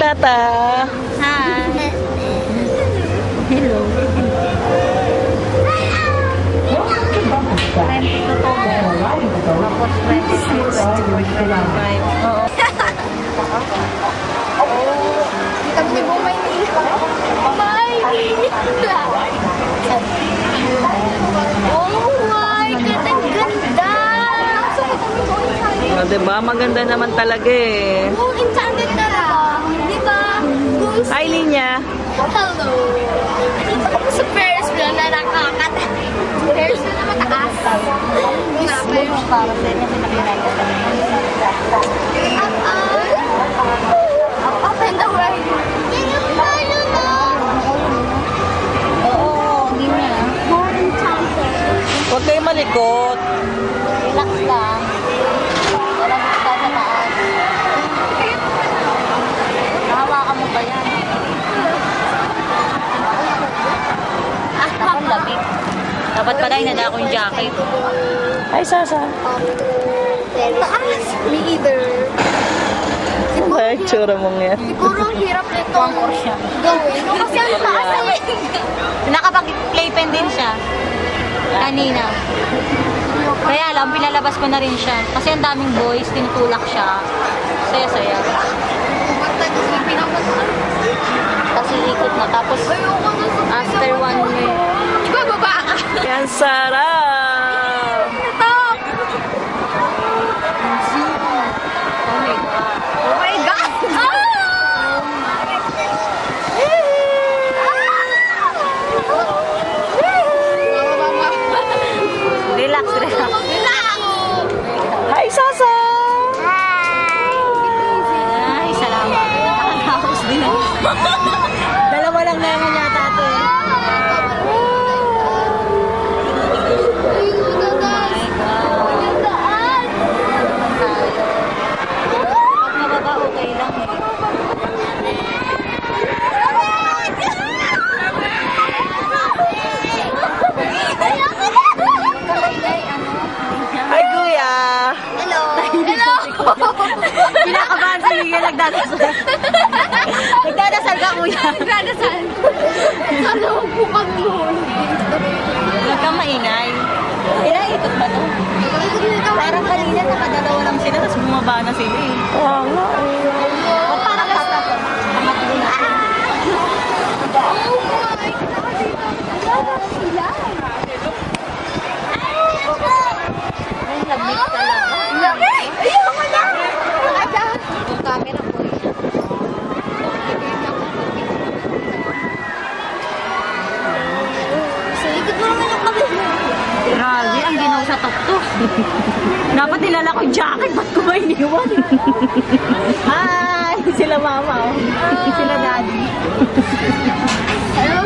Tata. Hi. Hello. Tapos 26, 25. Hindi mo may oh my God, ang ganda! Diba? Maganda naman talaga eh. Kung enchanted na lang, di ba? Hi, Linya. Hello! Dito ako sa Ferris wheel na nakakat. Ferris wheel na mataas. Para sa inyo, pinakilala ka Up and away. Oo, hindi niya. More enchanted. Huwag kayo malikot. Relax lang. Wala mo sa taas. Nahawakan mo ba yan? Ang lamig. Dapat pala inada ko yung jacket. Hi, Sasa. Taas. Me either. Ay, tsura mong yan. Siguro ang hirap nito. Pangkor siya. Gawin. Kasi ang taas na Nakapag-playpen din siya. Kanina. Kaya lang, pinalabas ko na rin siya. Kasi ang daming boys, tinutulak siya. Saya-saya. Tapos iikot na. Tapos, after 1 minute. Bababa ka. Yan, sarap! Oh my God! Relax, relax. Hi, Sasa! Ay, salamat. Nakakahos din ako. Dalawa lang naman yata ito eh. Pag mababa, okay lang eh. Hi, Kuya! Hello. Hello. Pinakabahan si Miguel, nagdadasal. Nagdadasal ka, kuya. Nagdadasal. Sana huwag po kami Huwag kang maingay. Ilang ikot ba to? Parang kanina nakadalawa lang sila, tapos bumaba na sila eh. Oo nga eh. O parang basta to. Pangatlo na. Ay, lamig talaga. Lamig! Ayoko na! Nakata. Yung camera po eh. Ikot mo naman yung kamay mo. Grabe, ang ginaw sa tuktok. Dapat nilala ko yung jacket, ba't ko ba iniwan? Hi! Sila mama, oh. Sila daddy. Hello.